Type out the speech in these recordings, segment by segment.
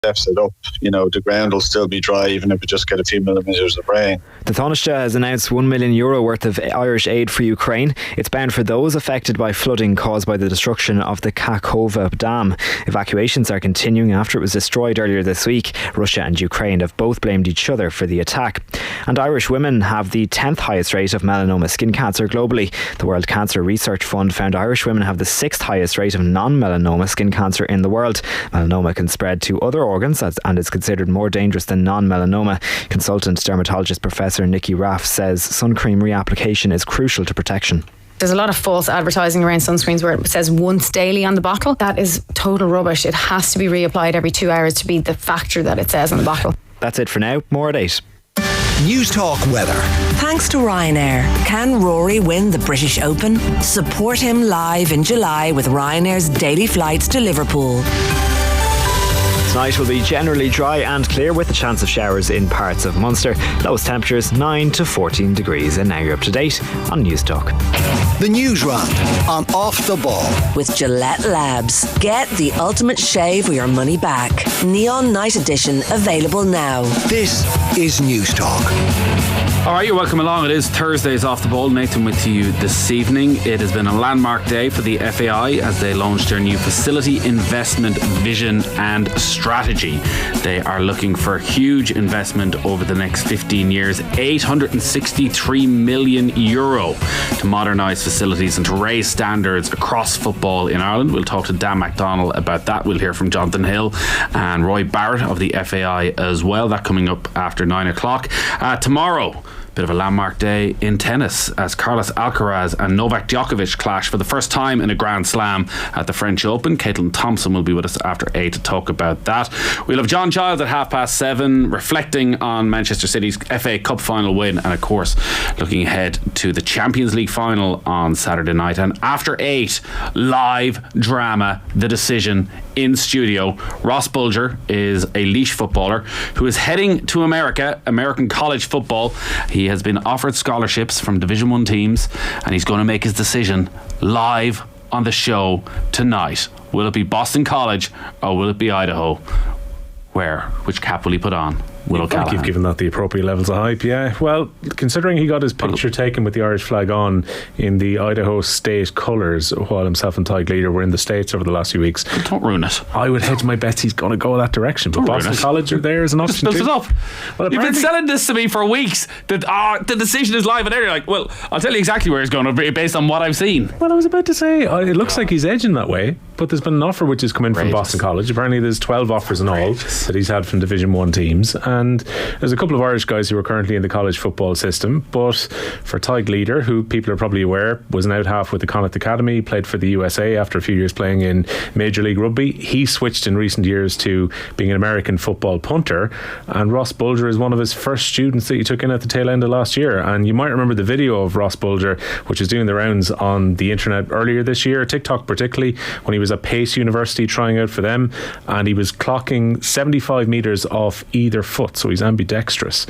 deficit up, the ground will still be dry even if we just get a few millimetres of rain. The Taoiseach has announced €1 million worth of Irish aid for Ukraine. It's bound for those affected by flooding caused by the destruction of the Kakhovka Dam. Evacuations are continuing after it was destroyed earlier this week. Russia and Ukraine have both blamed each other for the attack. And Irish women have the 10th highest rate of melanoma skin cancer globally. The World Cancer Research Fund found Irish women have the 6th highest rate of non-melanoma skin cancer in the world. Melanoma can spread to other organs and is considered more dangerous than non-melanoma. Consultant dermatologist Professor Nikki Raff says sun cream reapplication is crucial to protection. There's a lot of false advertising around sunscreens where it says once daily on the bottle. That is total rubbish. It has to be reapplied every 2 hours to be the factor that it says on the bottle. That's it for now. More at 8. News Talk weather. Thanks to Ryanair. Can Rory win the British Open? Support him live in July with Ryanair's daily flights to Liverpool. Tonight will be generally dry and clear with a chance of showers in parts of Munster. Lowest temperatures 9 to 14 degrees. And now you're up to date on News Talk. The Newsround on Off the Ball. With Gillette Labs. Get the ultimate shave or your money back. Neon Night Edition available now. This is News Talk. All right, you're welcome along. It is Thursday's Off the Ball. Nathan with you this evening. It has been a landmark day for the FAI as they launched their new facility investment vision and strategy. They are looking for huge investment over the next 15 years, €863 million to modernise facilities and to raise standards across football in Ireland. We'll talk to Dan McDonnell about that. We'll hear from Jonathan Hill and Roy Barrett of the FAI as well. That coming up after 9 o'clock. Tomorrow, bit of a landmark day in tennis as Carlos Alcaraz and Novak Djokovic clash for the first time in a Grand Slam at the French Open. Caitlin Thompson will be with us after 8 to talk about that. We'll have John Giles at 7:30 reflecting on Manchester City's FA Cup final win and of course looking ahead to the Champions League final on Saturday night. And after 8, live drama, The Decision in studio. Ross Bulger is a Laois footballer who is heading to American college football. He has been offered scholarships from Division 1 teams and he's going to make his decision live on the show tonight. Will it be Boston College or will it be Idaho? Which cap will he put on? I think you've given that the appropriate levels of hype, yeah. Well, considering he got his picture taken with the Irish flag on in the Idaho state colours while himself and Ty Gleader were in the States over the last few weeks. Don't ruin it. I would hedge my bets he's going to go that direction. But Boston College are there as an option too. Just build it up. Well, you've been selling this to me for weeks. That the decision is live and you're like, well, I'll tell you exactly where he's going to be based on what I've seen. Well, I was about to say, it looks like he's edging that way, but there's been an offer which has come in from Boston College. Apparently there's 12 offers in all that he's had from Division 1 teams, and there's a couple of Irish guys who are currently in the college football system. But for Ty Gleader, who people are probably aware was an out half with the Connacht Academy, played for the USA after a few years playing in Major League Rugby, he switched in recent years to being an American football punter, and Ross Bulger is one of his first students that he took in at the tail end of last year. And you might remember the video of Ross Bulger, which is doing the rounds on the internet earlier this year, TikTok particularly, when he was at Pace University trying out for them, and he was clocking 75 metres off either foot, so he's ambidextrous,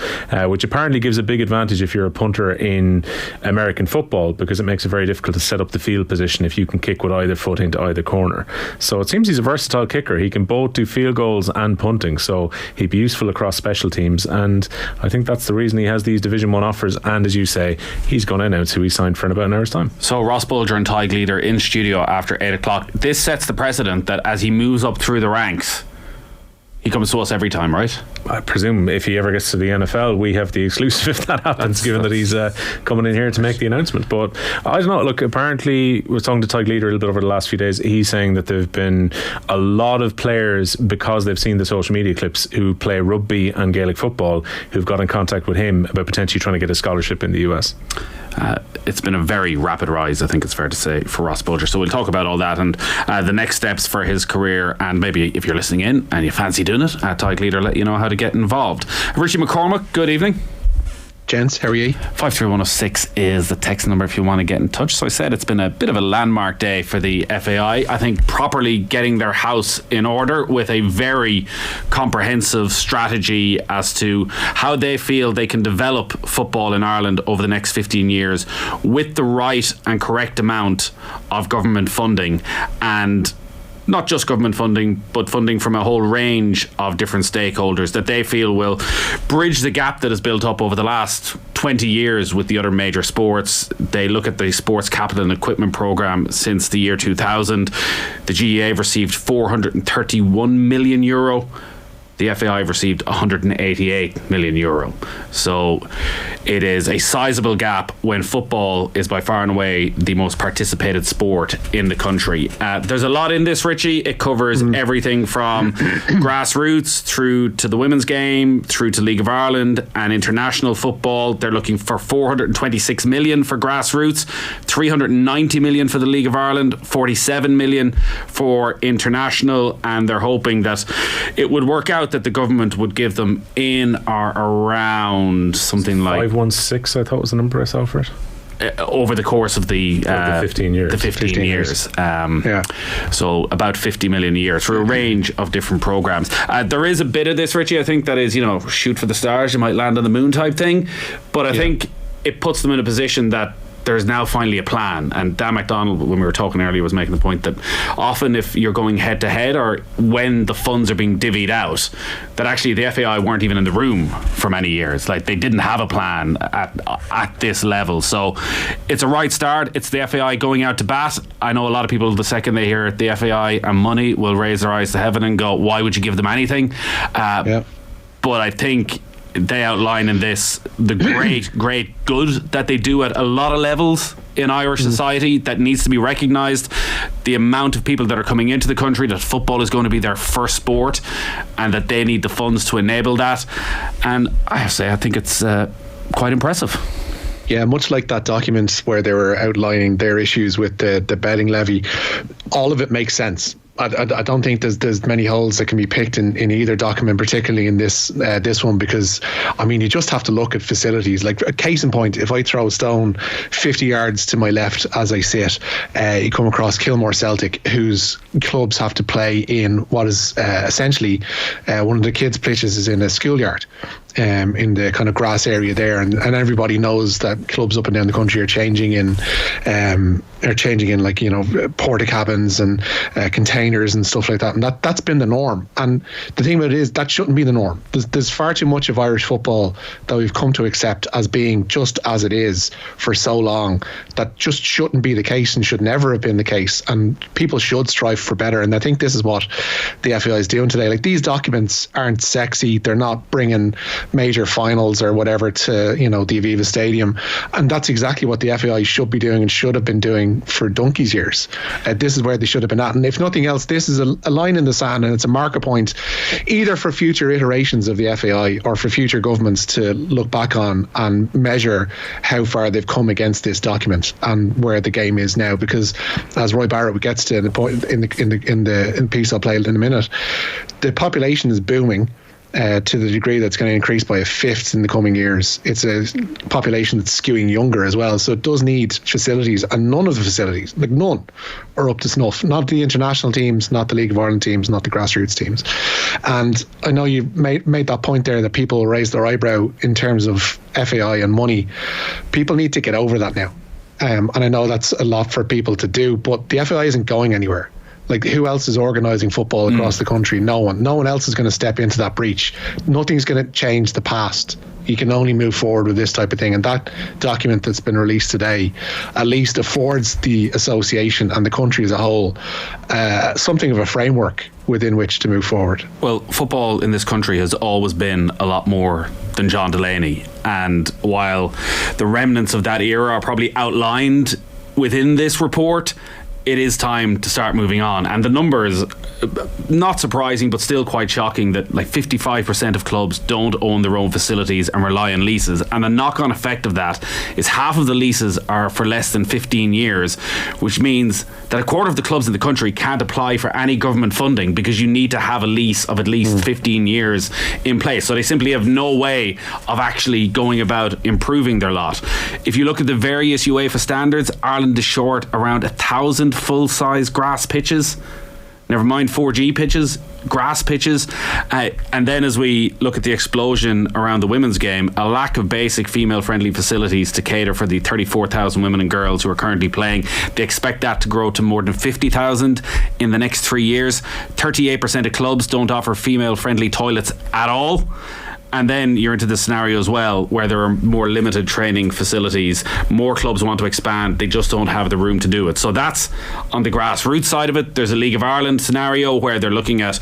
which apparently gives a big advantage if you're a punter in American football, because it makes it very difficult to set up the field position if you can kick with either foot into either corner. So it seems he's a versatile kicker. He can both do field goals and punting, so he'd be useful across special teams, and I think that's the reason he has these Division 1 offers. And as you say, he's going to announce who he signed for in about an hour's time. So Ross Bulger and Ty Gleader in studio after 8 o'clock. This sets the precedent that as he moves up through the ranks, he comes to us every time, right? I presume if he ever gets to the NFL, we have the exclusive if that happens, given that he's coming in here to make the announcement. But I don't know, look, apparently we were talking to Ty Gleader a little bit over the last few days. He's saying that there have been a lot of players, because they've seen the social media clips, who play rugby and Gaelic football, who've got in contact with him about potentially trying to get a scholarship in the US. It's been a very rapid rise, I think it's fair to say, for Ross Bulger. So we'll talk about all that and the next steps for his career, and maybe if you're listening in and you fancy doing it, Ty Gleader let you know how to get involved. Richie McCormack, good evening. Gents, how are you? 53106 is the text number if you want to get in touch. So I said it's been a bit of a landmark day for the FAI. I think properly getting their house in order with a very comprehensive strategy as to how they feel they can develop football in Ireland over the next 15 years with the right and correct amount of government funding, and not just government funding, but funding from a whole range of different stakeholders that they feel will bridge the gap that has built up over the last 20 years with the other major sports. They look at the Sports Capital and Equipment Programme since the year 2000. The GEA have received €431 million. The FAI have received €188 million. So it is a sizable gap when football is by far and away the most participated sport in the country. There's a lot in this, Richie. It covers everything from grassroots through to the women's game, through to League of Ireland and international football. They're looking for 426 million for grassroots, 390 million for the League of Ireland, 47 million for international, and they're hoping that it would work out that the government would give them in or around something like 516, I thought was the number I saw for it. Over the course of the 15 years. The 15 years. So about 50 million a year through a range of different programs. There is a bit of this, Richie, I think, that is, shoot for the stars, you might land on the moon type thing. But I think it puts them in a position that there's now finally a plan. And Dan MacDonald, when we were talking earlier, was making the point that often if you're going head to head or when the funds are being divvied out, that actually the FAI weren't even in the room for many years. Like, they didn't have a plan at this level. So it's a right start. It's the FAI going out to bat. I know a lot of people, the second they hear the FAI and money, will raise their eyes to heaven and go, why would you give them anything? But I think they outline in this the great good that they do at a lot of levels in Irish society that needs to be recognised. The amount of people that are coming into the country, that football is going to be their first sport, and that they need the funds to enable that. And I have to say, I think it's quite impressive. Yeah, much like that document where they were outlining their issues with the betting levy, all of it makes sense. I don't think there's many holes that can be picked in either document, particularly in this one, because you just have to look at facilities. Like a case in point, if I throw a stone 50 yards to my left as I sit, you come across Kilmore Celtic, whose clubs have to play in what is essentially one of the kids' pitches is in a schoolyard. In the kind of grass area there, and everybody knows that clubs up and down the country are changing in porta cabins and containers and stuff like that, and that's been the norm. And the thing about it is that shouldn't be the norm. There's far too much of Irish football that we've come to accept as being just as it is for so long, that just shouldn't be the case and should never have been the case, and people should strive for better. And I think this is what the FAI is doing today. Like, these documents aren't sexy, they're not bringing major finals or whatever to the Aviva Stadium, and that's exactly what the FAI should be doing and should have been doing for donkey's years. This is where they should have been at, and if nothing else, this is a line in the sand, and it's a marker point either for future iterations of the FAI or for future governments to look back on and measure how far they've come against this document and where the game is now. Because as Roy Barrett gets to the point in the piece I'll play in a minute, the population is booming to the degree that's going to increase by a fifth in the coming years. It's a population that's skewing younger as well, so it does need facilities, and none of the facilities, like none, are up to snuff. Not the international teams, not the League of Ireland teams, not the grassroots teams. And I know you made that point there that people raise their eyebrow in terms of FAI and money. People need to get over that now, and I know that's a lot for people to do, but the FAI isn't going anywhere. Like, who else is organising football across the country? No one. No one else is going to step into that breach. Nothing's going to change the past. You can only move forward with this type of thing. And that document that's been released today at least affords the association and the country as a whole something of a framework within which to move forward. Well, football in this country has always been a lot more than John Delaney. And while the remnants of that era are probably outlined within this report, it is time to start moving on. And the numbers, not surprising, but still quite shocking, that like 55% of clubs don't own their own facilities and rely on leases. And the knock-on effect of that is half of the leases are for less than 15 years, which means that a quarter of the clubs in the country can't apply for any government funding because you need to have a lease of at least 15 years in place. So they simply have no way of actually going about improving their lot. If you look at the various UEFA standards, Ireland is short around 1,000 full-size grass pitches. never mind 4G pitches, grass pitches. And then as we look at the explosion around the women's game, a lack of basic female-friendly facilities to cater for the 34,000 women and girls who are currently playing. They expect that to grow to more than 50,000 in the next 3 years. 38% of clubs don't offer female-friendly toilets at all. And then you're into the scenario as well where there are more limited training facilities. More clubs want to expand. They just don't have the room to do it. So that's on the grassroots side of it. There's a League of Ireland scenario where they're looking at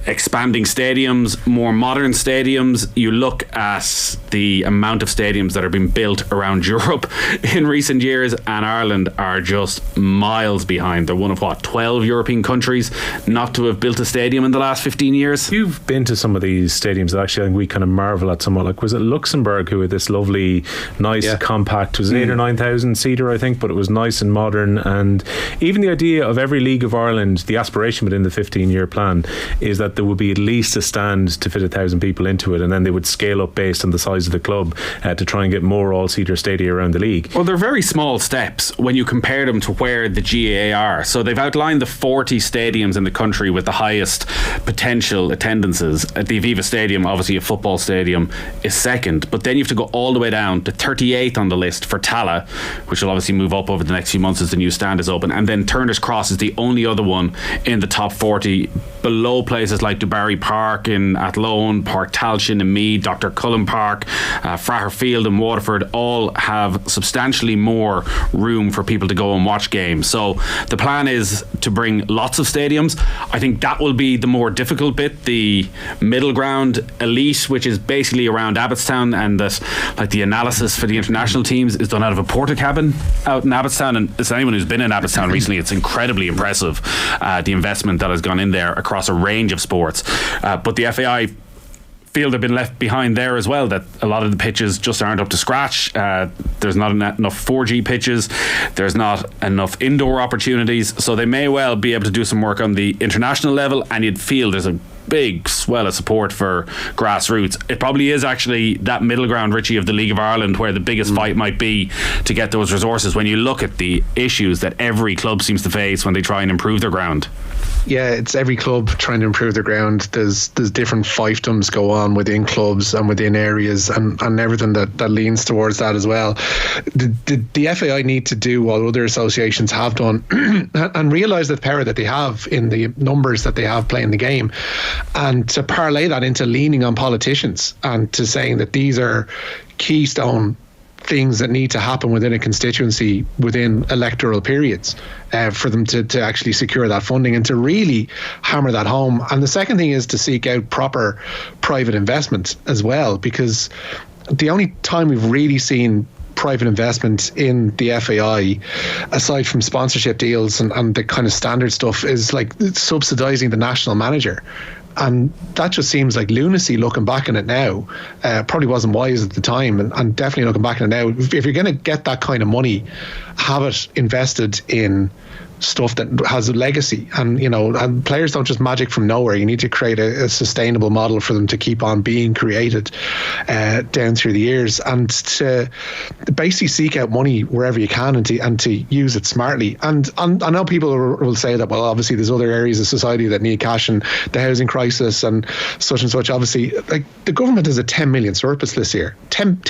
expanding stadiums, more modern stadiums. You look at the amount of stadiums that are being built around Europe in recent years, and Ireland are just miles behind. They're one of 12 European countries not to have built a stadium in the last 15 years. You've been to some of these stadiums that actually I think we kind of marvel at somewhat. Like, was it Luxembourg who had this lovely, nice, compact, was it 8,000 or 9,000 seater, I think, but it was nice and modern. And even the idea of every League of Ireland, the aspiration within the 15-year plan is that there would be at least a stand to fit 1,000 people into it, and then they would scale up based on the size of the club to try and get more all-seater stadia around the league. Well, they're very small steps when you compare them to where the GAA are. So they've outlined the 40 stadiums in the country with the highest potential attendances. At the Aviva Stadium, obviously a football stadium, is second, but then you have to go all the way down to 38th on the list for Tala, which will obviously move up over the next few months as the new stand is open, and then Turner's Cross is the only other one in the top 40, below places like Dubarry Park in Athlone, Park Talchin in Meath, Dr. Cullen Park, Fraher Field in Waterford, all have substantially more room for people to go and watch games. So the plan is to bring lots of stadiums. I think that will be the more difficult bit. The middle ground, Elite, which is basically around Abbottstown, and that, like, the analysis for the international teams is done out of a porta cabin out in Abbottstown, and as anyone who's been in Abbottstown recently, it's incredibly impressive, the investment that has gone in there across a range of sports. But the FAI feel they've been left behind there as well, that a lot of the pitches just aren't up to scratch. There's not enough 4G pitches, there's not enough indoor opportunities, so they may well be able to do some work on the international level, and you'd feel there's a big swell of support for grassroots. It probably is actually that middle ground, Richie, of the League of Ireland where the biggest fight might be to get those resources when you look at the issues that every club seems to face when they try and improve their ground. Yeah, it's every club trying to improve their ground. There's different fiefdoms go on within clubs and within areas, and everything that leans towards that as well. The FAI need to do what other associations have done and realise the power that they have in the numbers that they have playing the game, and to parlay that into leaning on politicians and to saying that these are keystone things that need to happen within a constituency within electoral periods for them to actually secure that funding and to really hammer that home. And the second thing is to seek out proper private investment as well, because the only time we've really seen private investment in the FAI, aside from sponsorship deals and the kind of standard stuff, is like subsidising the national manager. And that just seems like lunacy looking back on it now. Probably wasn't wise at the time, and definitely looking back on it now. If you're going to get that kind of money, have it invested in stuff that has a legacy, and players don't just magic from nowhere. You need to create a sustainable model for them to keep on being created down through the years, and to basically seek out money wherever you can and to use it smartly. And I know people will say that, well, obviously there's other areas of society that need cash, and the housing crisis and such. Obviously, like, the government has a 10 million surplus this year. 10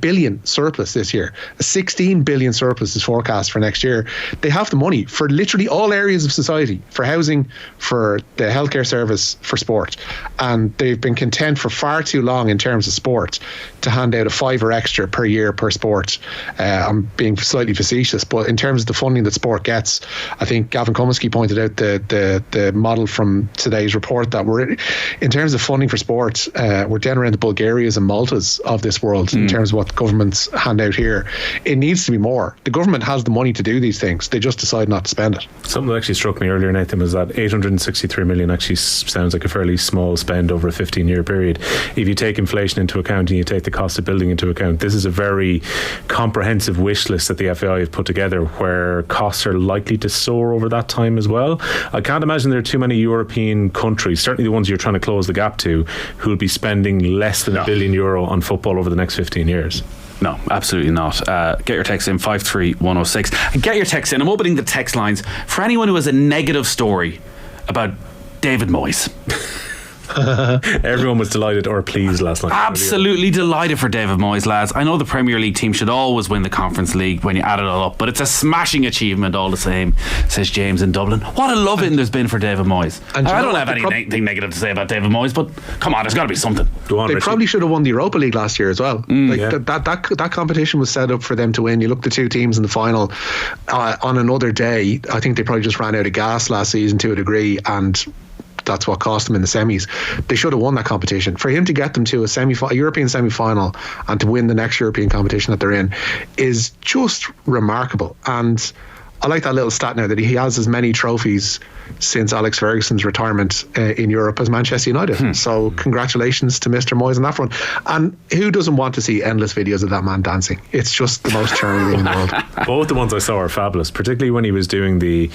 billion surplus this year. A 16 billion surplus is forecast for next year. They have the money for literally all areas of society, for housing, for the healthcare service, for sport. And they've been content for far too long in terms of sport to hand out a $5 extra per year per sport. I'm being slightly facetious, but in terms of the funding that sport gets, I think Gavin Comiskey pointed out the model from today's report that we're, in terms of funding for sport, we're down around the Bulgarias and Maltas of this world in terms of what governments hand out here. It needs to be more. The government has the money to do these things. They just decide not to spend it. Something that actually struck me earlier, Nathan, was that 863 million actually sounds like a fairly small spend over a 15-year period. If you take inflation into account and you take the cost of building into account, this is a very comprehensive wish list that the FAI have put together, where costs are likely to soar over that time as well. I can't imagine there are too many European countries, certainly the ones you're trying to close the gap to, who will be spending less than €1 billion on football over the next 15 years. No, absolutely not. Get your text in 53106 and get your text in. I'm opening the text lines for anyone who has a negative story about David Moyes. Everyone was delighted or pleased last night. Absolutely delighted for David Moyes, lads. I know the Premier League team should always win the Conference League when you add it all up, but it's a smashing achievement all the same, says James in Dublin. What a love-in there's been for David Moyes. And I don't have anything negative to say about David Moyes, but come on, there's got to be something. Go on, they Richie. probably should have won the Europa League last year as well. That competition was set up for them to win. You look at the two teams in the final on another day. I think they probably just ran out of gas last season to a degree, and that's what cost them in the semis. They should have won that competition. For him to get them to a European semi-final and to win the next European competition that they're in is just remarkable. And I like that little stat now that he has as many trophies since Alex Ferguson's retirement in Europe as Manchester United. So congratulations to Mr. Moyes on that front. And who doesn't want to see endless videos of that man dancing? It's just the most charming thing in the world. Both the ones I saw are fabulous, particularly when he was doing the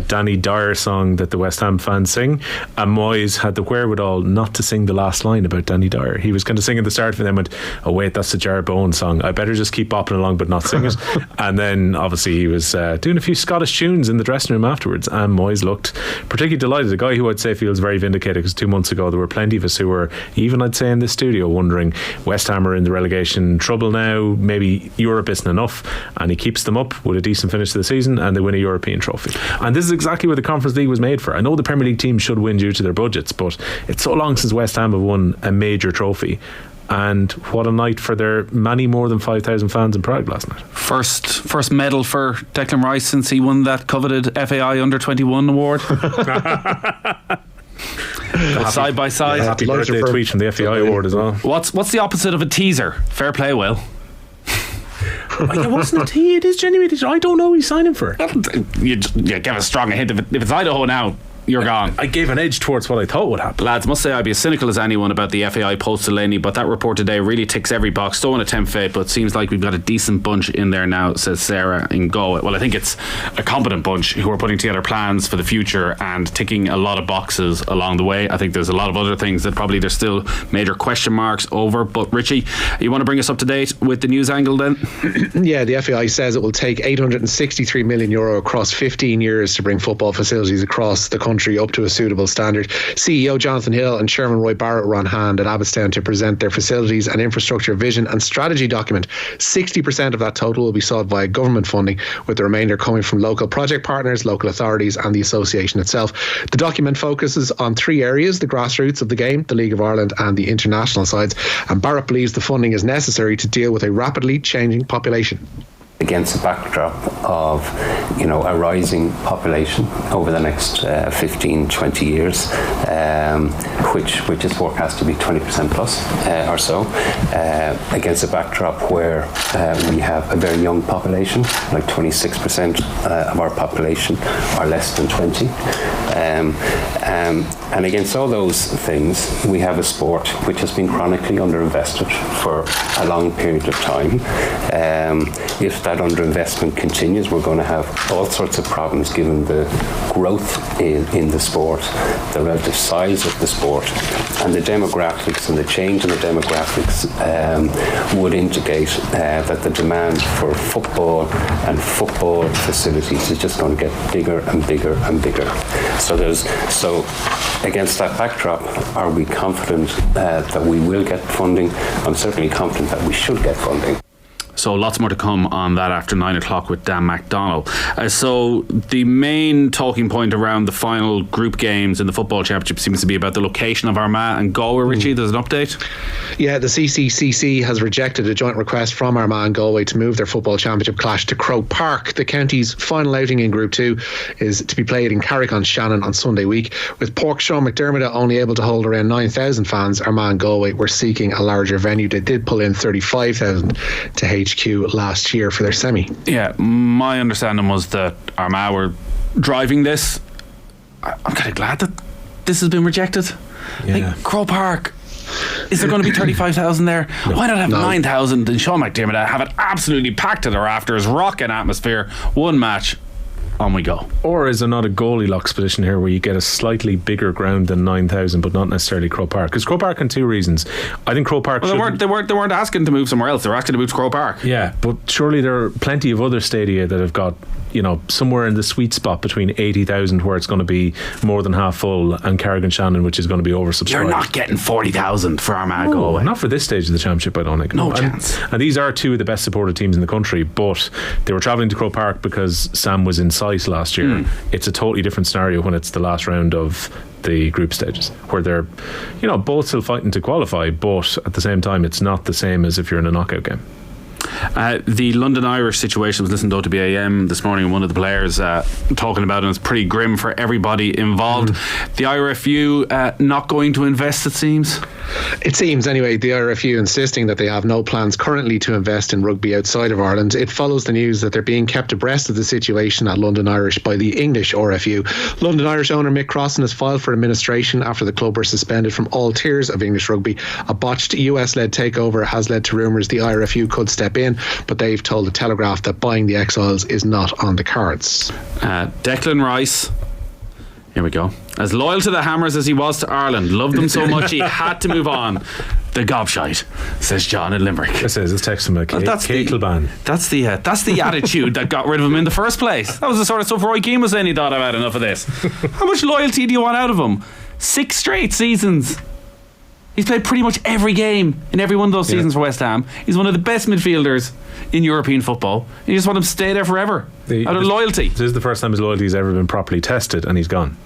Danny Dyer song that the West Ham fans sing, and Moyes had the wherewithal not to sing the last line about Danny Dyer. He was going to sing at the start and then went, oh wait, that's the Jar Bone song, I better just keep bopping along but not sing it. And then obviously he was doing a few Scottish tunes in the dressing room afterwards, and Moyes looked particularly delighted. A guy who I'd say feels very vindicated, because 2 months ago there were plenty of us who were, even I'd say in this studio, wondering West Ham are in the relegation trouble now, maybe Europe isn't enough, and he keeps them up with a decent finish to the season and they win a European trophy. And this is exactly what the Conference League was made for. I know the Premier League teams should win due to their budgets, but it's so long since West Ham have won a major trophy. And what a night for their many more than 5,000 fans in Prague last night. First medal for Declan Rice since he won that coveted FAI Under-21 award. Side by side. Happy birthday tweet from the FAI award as well. What's the opposite of a teaser? Fair play, Will. It wasn't a tee, it is genuinely. I don't know who he's signing for. You give a strong hint. If it's Idaho now, you're gone. I gave an edge towards what I thought would happen. Lads, must say I'd be as cynical as anyone about the FAI post Delaney, but that report today really ticks every box. Don't want to tempt fate, but it seems like we've got a decent bunch in there now, says Sarah in Galway. Well, I think it's a competent bunch who are putting together plans for the future and ticking a lot of boxes along the way. I think there's a lot of other things that probably there's still major question marks over. But Richie, you want to bring us up to date with the news angle then? Yeah, the FAI says it will take €863 million across 15 years to bring football facilities across the country up to a suitable standard. CEO Jonathan Hill and Chairman Roy Barrett were on hand at Abbottstown to present their facilities and infrastructure vision and strategy document. 60% of that total will be sought via government funding, with the remainder coming from local project partners, local authorities and the association itself. The document focuses on 3 areas: the grassroots of the game, the League of Ireland and the international sides, and Barrett believes the funding is necessary to deal with a rapidly changing population. Against the backdrop of, a rising population over the next 15-20 years, which is forecast to be 20% plus or so, against a backdrop where we have a very young population, like 26% of our population are less than 20. And against all those things, we have a sport which has been chronically underinvested for a long period of time. If that underinvestment continues, we're going to have all sorts of problems given the growth in the sport, the relative size of the sport, and the demographics, and the change in the demographics would indicate that the demand for football and football facilities is just going to get bigger and bigger and bigger. So against that backdrop, are we confident that we will get funding? I'm certainly confident that we should get funding. So lots more to come on that after 9 o'clock with Dan MacDonald. So the main talking point around the final group games in the football championship seems to be about the location of Armagh and Galway. Richie, there's an update? Yeah, the CCCC has rejected a joint request from Armagh and Galway to move their football championship clash to Croke Park. The county's final outing in Group 2 is to be played in Carrick-on-Shannon on Sunday week. With Pork Sean McDermott only able to hold around 9,000 fans, Armagh and Galway were seeking a larger venue. They did pull in 35,000 to HQ last year for their semi. Yeah, my understanding was that Armagh were driving this. I'm kind of glad that this has been rejected. Yeah. Like Croke Park, is there going to be 35,000 there? No. Why not have 9,000 and Sean McDermott have it absolutely packed to the rafters, rocking atmosphere, one match, on we go? Or is there not a Goldilocks position here where you get a slightly bigger ground than 9,000 but not necessarily Croke Park? Because Croke Park, on 2 reasons. I think Croke Park they weren't asking to move somewhere else. They were asking to move to Croke Park. Yeah, but surely there are plenty of other stadia that have got somewhere in the sweet spot between 80,000, where it's going to be more than half full, and Carrick-on-Shannon, which is going to be oversubscribed. You're not getting 40,000 for Armagh Galway. Not for this stage of the championship, I don't think. No chance. And these are two of the best supported teams in the country, but they were travelling to Croke Park because Sam was in sight last year. It's a totally different scenario when it's the last round of the group stages, where they're both still fighting to qualify, but at the same time it's not the same as if you're in a knockout game. The London Irish situation, was listening to OTB AM this morning, and one of the players talking about it, and it's pretty grim for everybody involved. The IRFU not going to invest, it seems. It seems, anyway, the IRFU insisting that they have no plans currently to invest in rugby outside of Ireland. It follows the news that they're being kept abreast of the situation at London Irish by the English RFU. London Irish owner Mick Crossan has filed for administration after the club were suspended from all tiers of English rugby. A botched US-led takeover has led to rumours the IRFU could step in, but they've told the Telegraph that buying the Exiles is not on the cards. Declan Rice, here we go, as loyal to the Hammers as he was to Ireland, loved them so much he had to move on. The gobshite, says John in Limerick. It says, let's text him a Cakel ban. That's the attitude that got rid of him in the first place. That was the sort of stuff Roy Keane was saying. He thought, I've had enough of this. How much loyalty do you want out of him? 6 straight seasons. He's played pretty much every game in every one of those seasons for West Ham. He's one of the best midfielders in European football. You just want him to stay there forever out of loyalty. This is the first time his loyalty has ever been properly tested, and he's gone.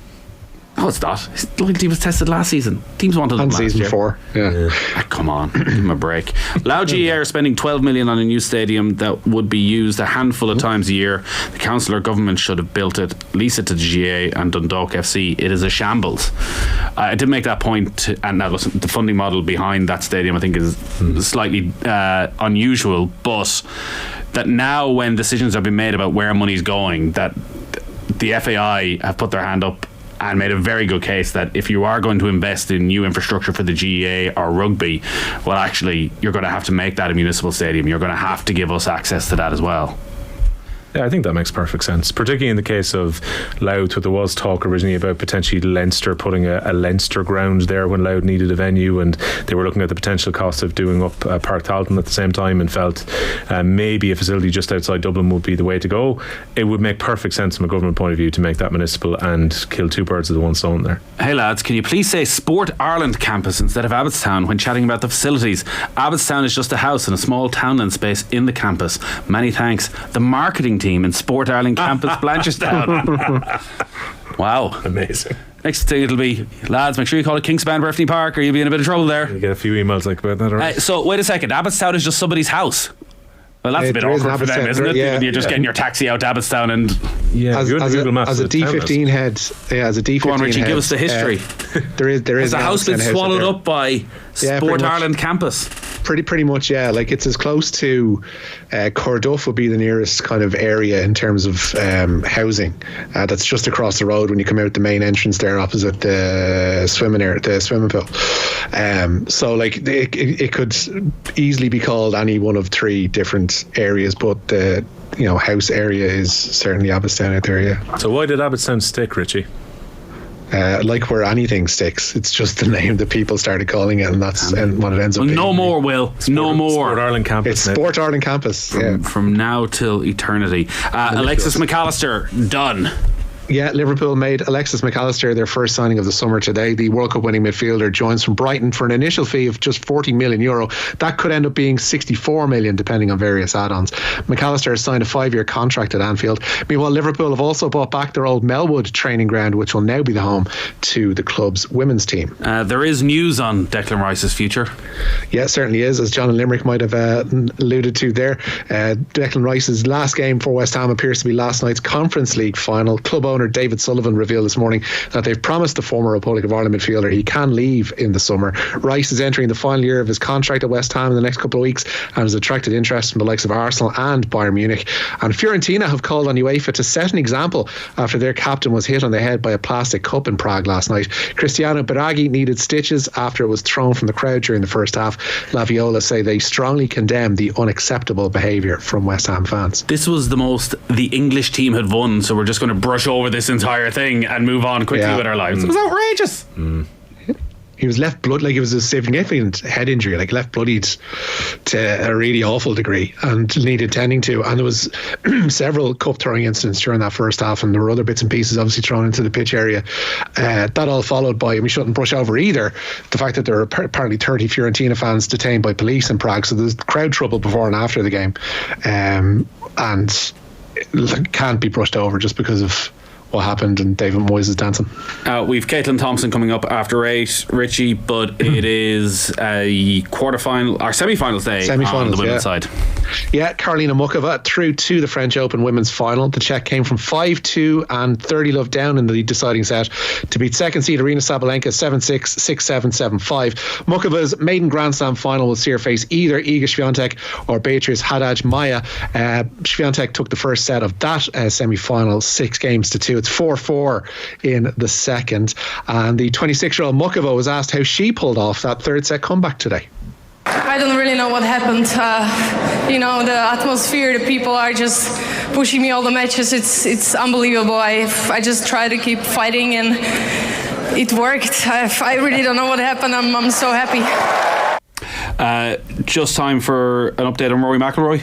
No, it's not. His loyalty was tested last season. Teams wanted him last year. season 4. Yeah. Come on, give him a break. Louth GAA are spending 12 million on a new stadium that would be used a handful of times a year. The council or government should have built it, lease it to the GAA and Dundalk FC. It is a shambles. I did make that point, and now listen, the funding model behind that stadium I think is slightly unusual, but that now when decisions have been made about where money's going, that the FAI have put their hand up and made a very good case that if you are going to invest in new infrastructure for the GAA or rugby, well, actually, you're going to have to make that a municipal stadium. You're going to have to give us access to that as well. Yeah, I think that makes perfect sense, particularly in the case of Louth, where there was talk originally about potentially Leinster putting a Leinster ground there when Louth needed a venue, and they were looking at the potential cost of doing up Park Talton at the same time, and felt maybe a facility just outside Dublin would be the way to go. It would make perfect sense from a government point of view to make that municipal and kill 2 birds with one stone there. Hey lads, can you please say Sport Ireland campus instead of Abbottstown when chatting about the facilities? Abbottstown is just a house and a small townland space in the campus. Many thanks. The marketing team in Sport Ireland campus, Blanchardstown. Wow, amazing. Next thing it'll be, lads, make sure you call it Kingspan Breffney Park or you'll be in a bit of trouble there. You get a few emails like about that, right? So wait a second, Abbottstown is just somebody's house. Well, that's a bit awkward for them, isn't it? Yeah. You're just getting your taxi out to Abbottstown and as a D15 head. Yeah, as a D15 go on, Richie, head, give us the history. There is a house been swallowed up by Sport Ireland campus. Pretty much, yeah. Like, it's as close to Corduff would be the nearest kind of area in terms of housing. That's just across the road when you come out the main entrance there, opposite the swimming pool. So like it could easily be called any one of 3 different areas, but the house area is certainly Abbottstown out there. Yeah. So why did Abbottstown stick, Richie? Like where anything sticks, it's just the name that people started calling it, and that's what it ends up being. No more, Will. No more. Sport Ireland campus. It's Sport Ireland campus. From now till eternity. Alexis McAllister, done. Yeah, Liverpool made Alexis McAllister their first signing of the summer today. The World Cup winning midfielder joins from Brighton for an initial fee of just €40 million. That could end up being 64 million depending on various add-ons. McAllister has signed a 5-year contract at Anfield. Meanwhile, Liverpool have also bought back their old Melwood training ground, which will now be the home to the club's women's team. There is news on Declan Rice's future. Yeah, it certainly is, as John and Limerick might have alluded to there. Declan Rice's last game for West Ham appears to be last night's Conference League final. Club owner David Sullivan revealed this morning that they've promised the former Republic of Ireland midfielder he can leave in the summer. Rice is entering the final year of his contract at West Ham in the next couple of weeks and has attracted interest from the likes of Arsenal and Bayern Munich. And Fiorentina have called on UEFA to set an example after their captain was hit on the head by a plastic cup in Prague last night. Cristiano Biraghi needed stitches after it was thrown from the crowd during the first half. La Viola say they strongly condemn the unacceptable behaviour from West Ham fans. This was the most the English team had won, so we're just going to brush over this entire thing and move on quickly with our lives. It was outrageous. he was left blood, like it was a significant head injury, like left bloodied to a really awful degree and needed tending to. And there was several cup throwing incidents during that first half, and there were other bits and pieces obviously thrown into the pitch area. That all followed by, and we shouldn't brush over either, the fact that there were apparently 30 Fiorentina fans detained by police in Prague. So there's crowd trouble before and after the game, and it can't be brushed over just because of what happened and David Moyes is dancing. We've Caitlin Thompson coming up after 8, Richie, but it is a quarter-final or semi-finals day on the women's side. Yeah, Karolina Muchova through to the French Open women's final. The Czech came from 5-2 and 30-love down in the deciding set to beat second seed Arina Sabalenka 7-6, 6-7, 7-5. Muchova's maiden Grand Slam final will see her face either Iga Swiatek or Beatriz Haddad-Maia. Swiatek took the first set of that semi-final 6-2. It's 4-4 in the second, and the 26-year-old Muchova was asked how she pulled off that third set comeback today. I don't really know what happened. The atmosphere, the people are just pushing me all the matches. It's unbelievable. I just try to keep fighting, and it worked. I really don't know what happened. I'm so happy. Just time for an update on Rory McIlroy.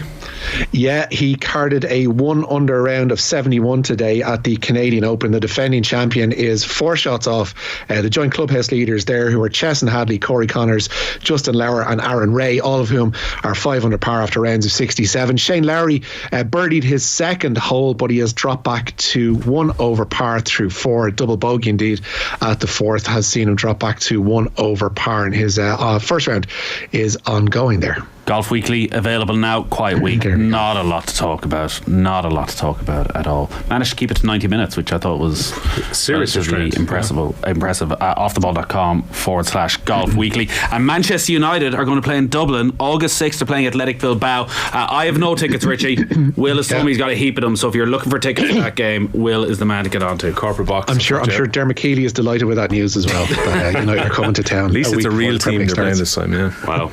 Yeah, he carded a 1-under round of 71 today at the Canadian Open. The defending champion is 4 shots off the joint clubhouse leaders there, who are Chesson Hadley, Corey Connors, Justin Lauer and Aaron Ray, all of whom are 5 under par after rounds of 67. Shane Lowry birdied his second hole, but he has dropped back to 1 over par through 4. Double bogey indeed at the fourth has seen him drop back to 1 over par, and his first round is ongoing there. Golf Weekly available now. Quiet week. Not a lot to talk about. Not a lot to talk about at all. Managed to keep it to 90 minutes, which I thought was seriously impressive. Offtheball.com/Golf Weekly. And Manchester United are going to play in Dublin August 6th. They're playing Athletic Bilbao. I have no tickets, Richie. Will has told me he's got a heap of them. So if you're looking for tickets for that game, Will is the man to get onto. Corporate box. I'm sure Dermot Keeley is delighted with that news as well. That United are coming to town. At least it's a real team they're playing this time. Yeah. Wow.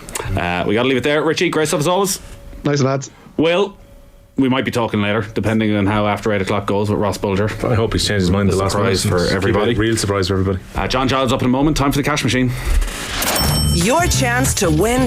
We got to leave it there. Richie, great stuff as always. Nice lads. Will, we might be talking later, depending on how after 8 o'clock goes with Ross Bulger. I hope he's changed his mind. The last surprise for everybody. Real surprise for everybody. John Giles up in a moment. Time for the cash machine. Your chance to win